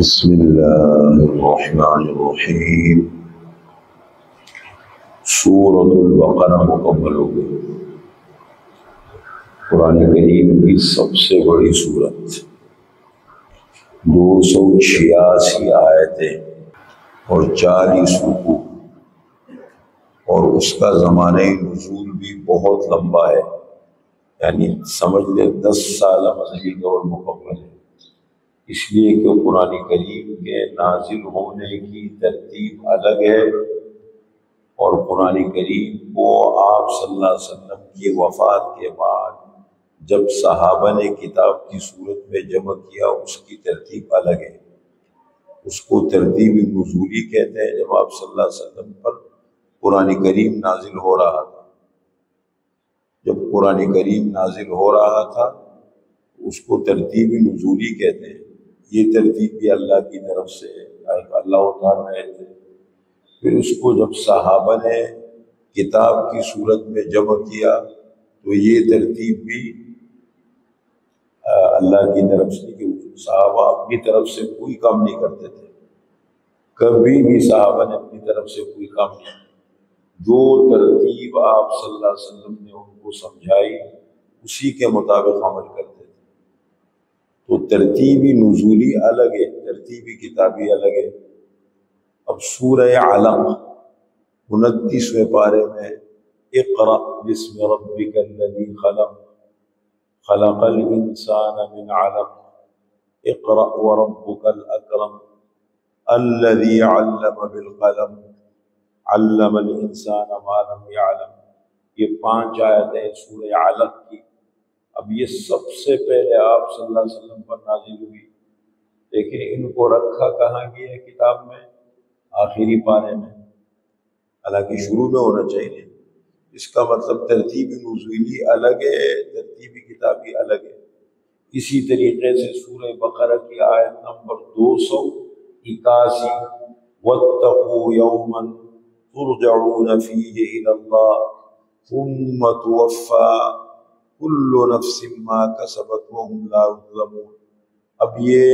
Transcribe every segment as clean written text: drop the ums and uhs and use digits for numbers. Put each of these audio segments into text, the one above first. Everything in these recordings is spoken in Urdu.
بسم اللہ الرحمن الرحیم۔ سورۃ البقرہ مکمل ہو گئی، قرآن کریم کی سب سے بڑی سورت، 286 آیتیں اور 40 رکوع، اور اس کا زمانہ نزول بھی بہت لمبا ہے، یعنی سمجھ لیں 10 سالہ مدنی دور مکمل ہے، اس لیے کہ قرآن کریم کے نازل ہونے کی ترتیب الگ ہے، اور قرآن کریم کو آپ صلی اللہ علیہ وسلم کی وفات کے بعد جب صحابہ نے کتاب کی صورت میں جمع کیا، اس کی ترتیب الگ ہے، اس کو ترتیب نزولی کہتے ہیں۔ جب آپ صلی اللہ علیہ وسلم پر قرآن کریم نازل ہو رہا تھا، جب قرآن کریم نازل ہو رہا تھا اس کو ترتیب نزولی کہتے ہیں۔ یہ ترتیب بھی اللہ کی طرف سے اللہ اتار رہے تھے، پھر اس کو جب صحابہ نے کتاب کی صورت میں جمع کیا تو یہ ترتیب بھی اللہ کی طرف سے، کہ صحابہ اپنی طرف سے کوئی کام نہیں کرتے تھے، کبھی بھی صحابہ نے اپنی طرف سے کوئی کام نہیں کیا، جو ترتیب آپ صلی اللہ علیہ وسلم نے ان کو سمجھائی اسی کے مطابق عمل کرتے تھے۔ تو ترتیبی نزولی الگ ہے، ترتیبی کتابی الگ ہے۔ اب سورہ علق 29ویں پارے میں اقرأ بسم ربک الذی خلق خلق الانسان من علق اقرأ وربک الاکرم الذی علم بالقلم علم الانسان ما لم يعلم۔ یہ 5 آیتیں سورہ علق کی۔ اب یہ سب سے پہلے آپ صلی اللہ علیہ وسلم پر نازل ہوئی، لیکن ان کو رکھا کہاں گیا ہے کتاب میں؟ آخری پارے میں، حالانکہ شروع میں ہونا چاہیے۔ اس کا مطلب ترتیبی نزولی الگ ہے، ترتیبی کتابی الگ ہے۔ اسی طریقے سے سورہ بقرہ کی آیت نمبر 281، وَاتَّقُوا يَوْمًا تُرْجَعُونَ فِيهِ إِلَى اللَّهِ ثُمَّ تُوَفَّى كُلُّ نَفْسٍ مَا كَسَبَتْ وَهُمْ لَا يُظْلَمُونَ۔ اب یہ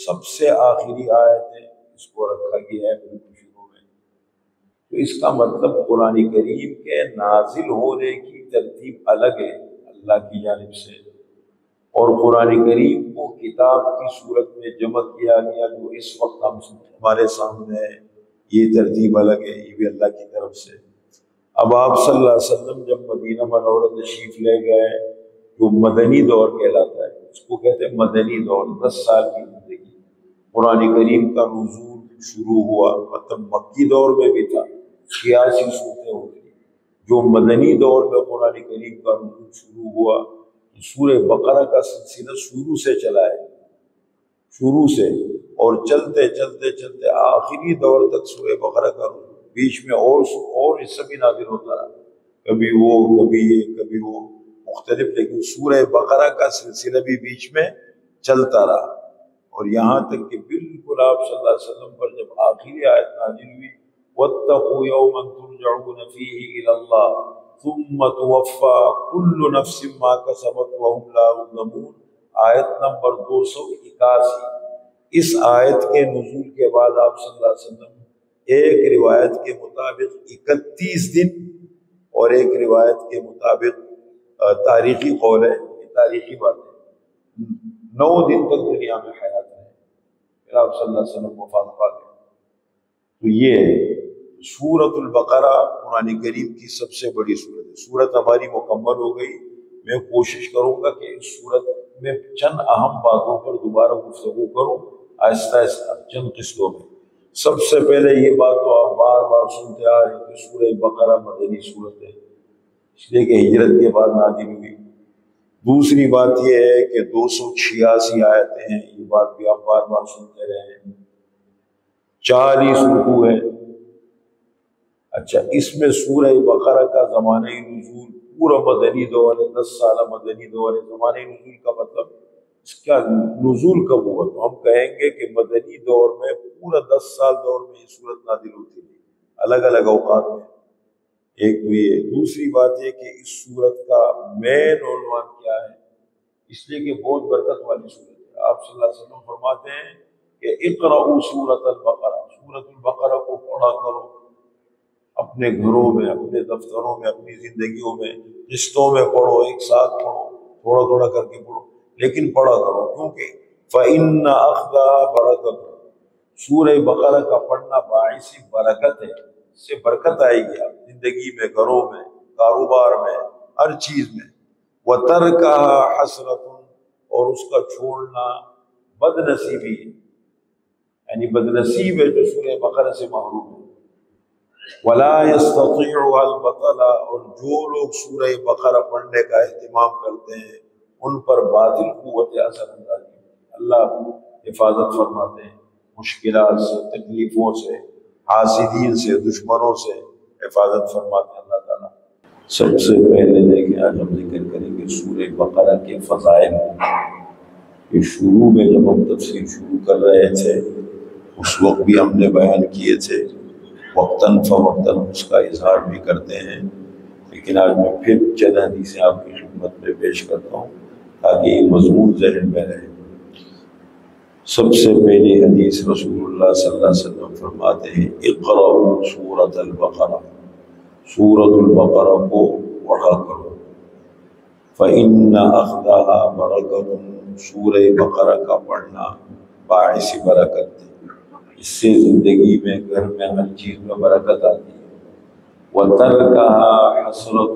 سب سے آخری آیت ہے، اس کو رکھا گیا ہے بالکل شروع میں۔ تو اس کا مطلب قرآن کریم کے نازل ہونے کی ترتیب الگ ہے اللہ کی جانب سے، اور قرآن کریم کو کتاب کی صورت میں جمع کیا گیا جو اس وقت ہمارے سامنے ہے، یہ ترتیب الگ ہے، یہ بھی اللہ کی طرف سے۔ اب آپ صلی اللہ علیہ وسلم جب مدینہ منورہ تشریف لے گئے، جو مدنی دور کہلاتا ہے، اس کو کہتے ہیں مدنی دور، 10 سال کی زندگی۔ قرآن کریم کا نزول شروع ہوا، مطلب مکی دور میں بھی تھا، 86 صورتیں ہوتی، جو مدنی دور میں قرآن کریم کا نزول شروع ہوا، سورہ بقرہ کا سلسلہ شروع سے چلا ہے، شروع سے، اور چلتے چلتے چلتے آخری دور تک سورہ بقرہ کا نزول، بیچ میں اور حصہ بھی نازل ہوتا رہا، کبھی وہ کبھی یہ کبھی وہ مختلف، لیکن سورہ بقرہ کا سلسلہ بھی بیچ میں چلتا رہا، اور یہاں تک کہ بالکل آپ صلی اللہ علیہ وسلم پر جب آخری آیت نازل ہوئی، وَاتَّقُوا يَوْمًا تُرْجَعُونَ فِيهِ إِلَى اللَّهِ ثُمَّ تُوَفَّى كُلُّ نَفْسٍ مَا كَسَبَتْ وَهُمْ لَا يُظْلَمُونَ، آیت نمبر 281۔ اس آیت کے نزول کے بعد آپ صلی اللہ علیہ وسلم ایک روایت کے مطابق 31 دن، اور ایک روایت کے مطابق تاریخی قول ہے، یہ تاریخی بات ہے، 9 دن تک دنیا میں حیات رہے، پھر آپ صلی اللہ علیہ وسلم وفات پا گئے۔ تو یہ سورۃ البقرہ قرآن کریم کی سب سے بڑی سورت ہے۔ سورت ہماری مکمل ہو گئی، میں کوشش کروں گا کہ اس سورت میں چند اہم باتوں پر دوبارہ گفتگو کروں، آہستہ آہستہ چند قسطوں میں۔ سب سے پہلے یہ بات تو آپ بار بار سنتے آ رہے ہیں کہ سورہ بقرہ مدنی سورت ہے، اس لیے کہ ہجرت کے بعد نازل ہوئی۔ دوسری بات یہ ہے کہ 286 آیتیں ہیں، یہ بات بھی آپ بار بار سنتے رہے ہیں، 40 رکوع ہے۔ اچھا، اس میں سورہ بقرہ کا زمانہ نزول پورا مدنی دور ہے، 10 سالہ مدنی دور ہے۔ زمانہ نزول کا مطلب اس کا نزول کب ہوا؟ تو ہم کہیں گے کہ مدنی دور میں پورا 10 سال دور میں یہ صورت نازل ہوتی ہے، الگ الگ اوقات میں۔ ایک تو یہ، دوسری بات یہ کہ اس صورت کا مین عنوان کیا ہے، اس لیے کہ بہت برکت والی صورت ہے۔ آپ صلی اللہ علیہ وسلم فرماتے ہیں کہ اقرأوا سورۃ البقرہ، سورۃ البقرہ کو پڑھا کرو اپنے گھروں میں، اپنے دفتروں میں، اپنی زندگیوں میں، قسطوں میں پڑھو، ایک ساتھ پڑھو، تھوڑا تھوڑا کر کے پڑھو، لیکن پڑھا کرو، کیونکہ فإن أخذها برکت، سورہ بقرہ کا پڑھنا باعث برکت ہے، اس سے برکت آئے گی آپ زندگی میں، گھروں میں، کاروبار میں، ہر چیز میں۔ وَتَرْكَهَا حَسْرَةٌ، اور اس کا چھوڑنا بد نصیبی ہے، یعنی بد نصیب ہے جو سورہ بقرہ سے محروم ہے۔ وَلَا يَسْتَطِيعُهَا الْبَطَلَ، اور جو لوگ سورہ بقرہ پڑھنے کا اہتمام کرتے ہیں ان پر باطل قوت اثر اندازی، اللہ حفاظت فرماتے ہیں مشکلات سے، تکلیفوں سے، حاسدین سے، دشمنوں سے حفاظت فرماتے ہیں اللہ تعالیٰ۔ سب سے پہلے دیکھیں آج ہم ذکر کریں گے سورہ بقرہ کے فضائل۔ یہ شروع میں جب ہم تفسیر شروع کر رہے تھے اس وقت بھی ہم نے بیان کیے تھے، وقتاً فوقتاً اس کا اظہار بھی کرتے ہیں، لیکن آج میں پھر چند حدیثیں آپ کی خدمت میں پیش کرتا ہوں تاکہ یہ مضمون ذہن میں رہے۔ سب سے پہلی حدیث رسول اللہ صلی اللہ علیہ وسلم فرماتے ہیں اقرأوا سورۃ البقرہ، سورۃ البقرہ کو پڑھا کرو، فإن أخذها برکت، سورہ بقرہ کا پڑھنا باعث برکت ہے، اس سے زندگی میں، گھر میں، ہر چیز میں برکت آتی ہے۔ وَتَرْكَهَا حَسْرَةٌ،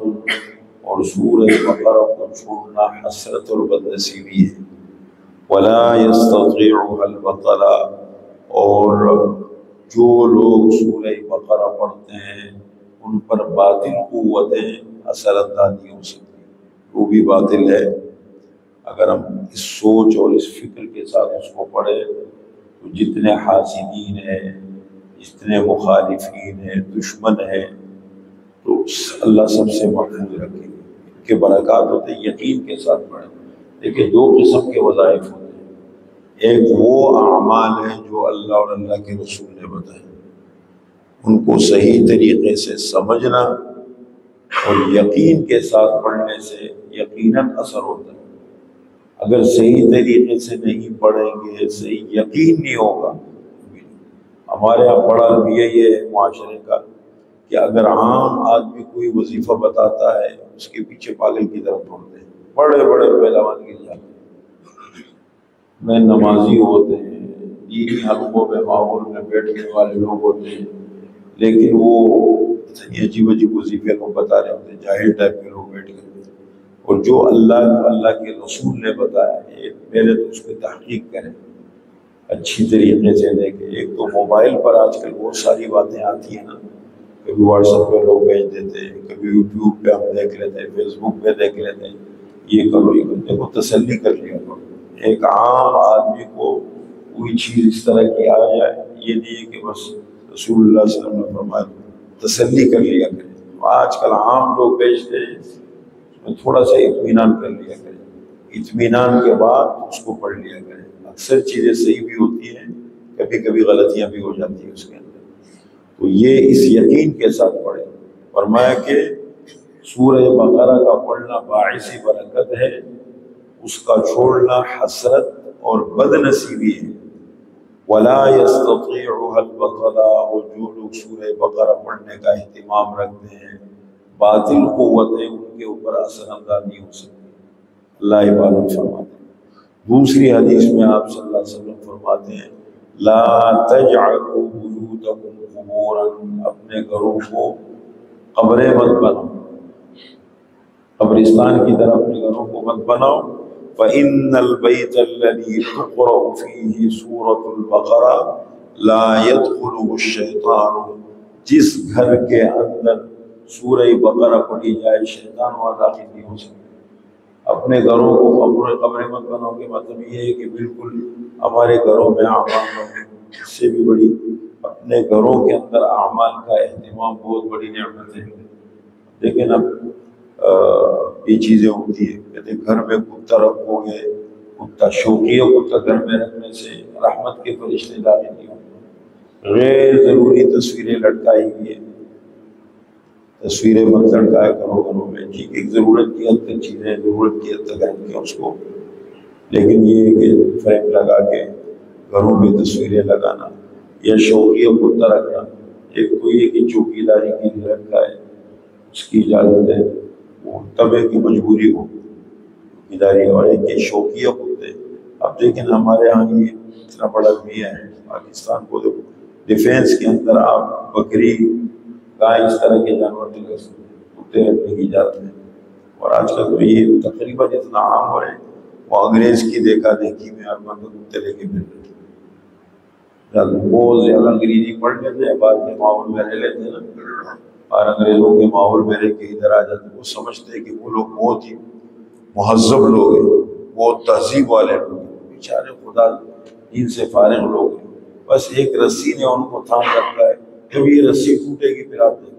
اور سورہ بقرہ کو چھوڑنا حسرت اور بد نصیبی ہے۔ وَلَا يَسْتَطِيعُهَا الْبَطَلَ، اور جو لوگ سورہ بقرہ پڑھتے ہیں ان پر باطل قوتیں اثر انداز نہیں ہو سکتی، وہ بھی باطل ہے۔ اگر ہم اس سوچ اور اس فکر کے ساتھ اس کو پڑھیں تو جتنے حاسدین ہیں، جتنے مخالفین ہیں، دشمن ہیں، تو اللہ سب سے محفوظ رکھیں گے، ان کے برکات ہوتے ہیں، یقین کے ساتھ پڑھیں۔ دیکھیں دو قسم کے وظائف ہوتے ہیں، ایک وہ اعمال ہیں جو اللہ اور اللہ کے رسول نے بتائے، ان کو صحیح طریقے سے سمجھنا اور یقین کے ساتھ پڑھنے سے یقیناً اثر ہوتا ہے۔ اگر صحیح طریقے سے نہیں پڑھیں گے، صحیح یقین نہیں ہوگا۔ ہمارے یہاں بڑا رویہ یہ ہے معاشرے کا کہ اگر عام آدمی کوئی وظیفہ بتاتا ہے اس کے پیچھے پاگل کی طرف دوڑتے ہیں، بڑے بڑے پہلوان گر جاتے ہیں، میں نمازی ہوتے ہیں، دینی حلقوں میں، ماحول میں بیٹھنے والے لوگ ہوتے ہیں، لیکن وہ عجیب عجیب وظیفے کو بتا رہے ہوتے ہیں، جاہل ٹائپ کے لوگ بیٹھ گئے۔ اور جو اللہ کے رسول نے بتایا ہے پہلے تو اس کی تحقیق کریں، اچھی طریقے سے دیکھیں۔ ایک تو موبائل پر آج کل بہت ساری باتیں آتی ہیں نا، کبھی واٹس ایپ پہ لوگ بھیج دیتے ہیں، کبھی یوٹیوب پہ ہم دیکھ لیتے ہیں، فیس بک پہ دیکھ لیتے ہیں، یہ کرو یہ کرو، دیکھو تسلی کر لیا کرو۔ ایک عام آدمی کو کوئی چیز اس طرح کی آ جائے، یہ نہیں ہے کہ بس رسول اللہ صلی اللہ علیہ وسلم نے فرمایا، تسلی کر لیا کریں۔ آج کل عام لوگ بیچتے ہیں، تھوڑا سا اطمینان کر لیا کریں، اطمینان کے بعد اس کو پڑھ لیا کریں۔ اکثر چیزیں صحیح بھی ہوتی ہیں، کبھی کبھی غلطیاں بھی ہو جاتی ہیں اس کے اندر، تو یہ اس یقین کے ساتھ پڑھیں۔ فرمایا کہ سورہ بقرہ کا پڑھنا باعث برکت ہے، اس کا چھوڑنا حسرت اور بد نصیبی ہے۔ وَلَا يَسْتَطِيعُهَا الْبَطَلَ، اور جو لوگ سورہ بقرہ پڑھنے کا اہتمام رکھتے ہیں باطل قوتیں ان کے اوپر اثر انداز نہیں ہو سکتی، اللہ حفاظت فرماتے ہیں۔ دوسری حدیث میں آپ صلی اللہ علیہ وسلم فرماتے ہیں لا تجعلوا بیوتکم قبورا، اپنے گھروں کو قبریں مت بناؤ، قبرستان کی طرح اپنے گھروں کو مت بناؤ۔ فإن البيت الذي تقرأ فيه سورة البقرة لا يدخله الشيطان، جس گھر کے اندر سورہ بقرہ پڑھی جائے شیطان وہاں داخل نہیں ہو سکتا۔ اپنے گھروں کو قبریں مت بناؤ کے مطلب یہ ہے کہ بالکل ہمارے گھروں میں اعمال ہوں، اس سے بھی بڑی اپنے گھروں کے اندر اعمال کا اہتمام بہت بڑی نعمت ہے۔ لیکن اب یہ چیزیں ہوتی ہیں، کہتے گھر میں کتا رکھو گے، کتا شوقی کتا گھر میں رکھنے سے رحمت کے فرشتے داخل نہیں ہوتے۔ غیر ضروری تصویریں لٹکائی ہوئی ہیں، تصویریں مت لٹکایا کرو گھروں میں، ٹھیک ایک ضرورت کی حد تک چیزیں ضرورت کی حد تک رکھیں اس کو، لیکن یہ کہ فریم لگا کے گھروں میں تصویریں لگانا یا شوقیہ کتا رکھنا، ایک تو یہ کہ چوکی داری کے لیے رکھا ہے، اس کی اجازت ہے، وہ طبع کی مجبوری ہو اداری، اور ایک یہ شوقیہ کتے۔ اب دیکھیں ہمارے ہاں یہ اتنا بڑا میاں ہے پاکستان کو، دیکھو ڈیفینس کے اندر آپ بکری، گائے، اس طرح کے جانور نہیں رکھ سکتے، کتے رکھنے کی اجازت ہے۔ اور آج کل تو یہ تقریباً اتنا عام ہو رہے ہیں، وہ انگریز کی دیکھا دیکھی میں ہر بندہ کتے لے کے پھر رہے وہ زیادہ انگریزی پڑھ لیتے ہیں، بعد کے ماحول میں رہ لیتے ہیں نا، اور انگریزوں کے ماحول میں رہ کے ادھر آ جاتے ہیں، وہ سمجھتے ہیں کہ وہ لوگ بہت ہی مہذب لوگ ہیں، بہت تہذیب والے لوگ ہیں، بیچارے خدا دین سے فارغ لوگ ہیں، بس ایک رسی نے ان کو تھام رکھا ہے، جب یہ رسی ٹوٹے گی پھر آپ دیکھیں